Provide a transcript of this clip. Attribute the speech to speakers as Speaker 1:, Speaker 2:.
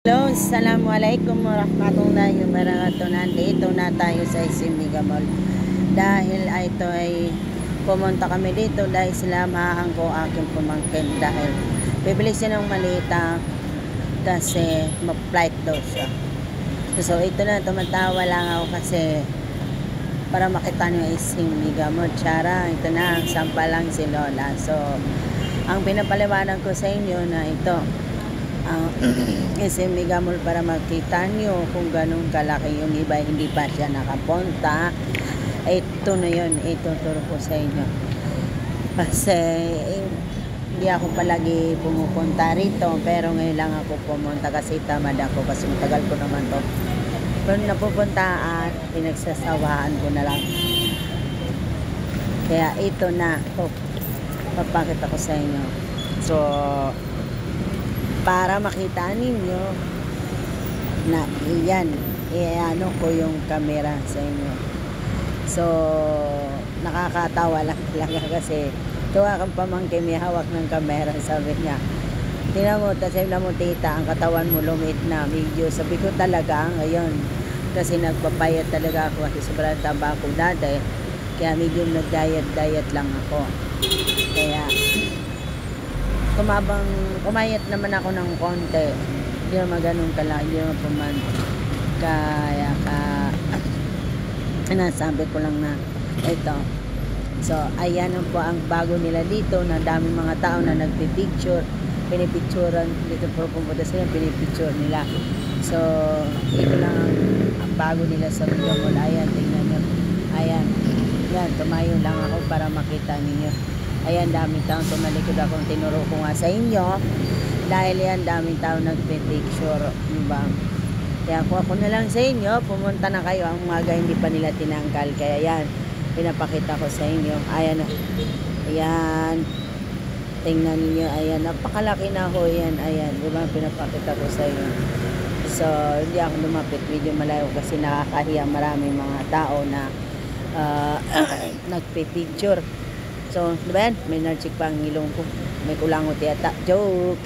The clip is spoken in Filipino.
Speaker 1: Hello, assalamualaikum warahmatullahi wabarakatuh. Nandito na tayo sa Isimiga Mall. Dahil ito ay pumunta kami dito dahil sinamahan ko aking pamangkin dahil bibili siya ng malita kasi mag-flight daw siya. So ito na, tumatawa lang ako kasi para makita niyo Isimiga Mall. Tsara, ito na, sampa lang si Lola. So ang pinapaliwanag ko sa inyo na ito Isimiga Mall para makita nyo kung ganun kalaki yung iba, hindi pa siya nakapunta. Ito na yun, ituturo ko sa inyo kasi hindi ako palagi pumupunta rito, pero ngayon lang ako pumunta kasi tamad ako, kasi matagal ko naman to pero napupunta at pinagsasawaan ko na lang, kaya ito na papakita ko sa inyo. So para makita ninyo na iyan, iano ko yung camera sa inyo. So nakakatawa lang talaga kasi tuwa kang pamangkin, may hawak ng camera, sabi niya, tingnan mo, sabi mo tita, ang katawan mo lumit na medyo. Sabi ko talaga ngayon kasi nagpapayat talaga ako kasi sobrang taba ko dati, kaya medyo nag-diet lang ako, kaya kumayat naman ako ng konti, hindi naman ganun kalaki, hindi naman puman, kaya nasabi ko lang na ito. So ayan po ang bago nila dito, na daming mga tao na nagpipicture, pinipicturean dito, pero pumunta sila, pinipicture nila. So ito lang ang bago nila sa Isimiga Mall. Ayan, tingnan nyo, ayan, yan, tumayo lang ako para makita ninyo. Ayan, daming tao, tumalikod akong tinuro ko nga sa inyo dahil yan, daming tao nagpipicture, diba? Kaya ako na lang sa inyo, pumunta na kayo, ang umaga hindi pa nila tinanggal, kaya yan, pinapakita ko sa inyo. Ayan, ayan, tingnan niyo, ayan, napakalaki na ho yan, ayan, diba, pinapakita ko sa inyo. So hindi ako lumapit, video malayo kasi nakakahiya, maraming mga tao na nagpipicture. So, diba yan? May narchik pa ang ilong ko. May kulangot yata. Joke!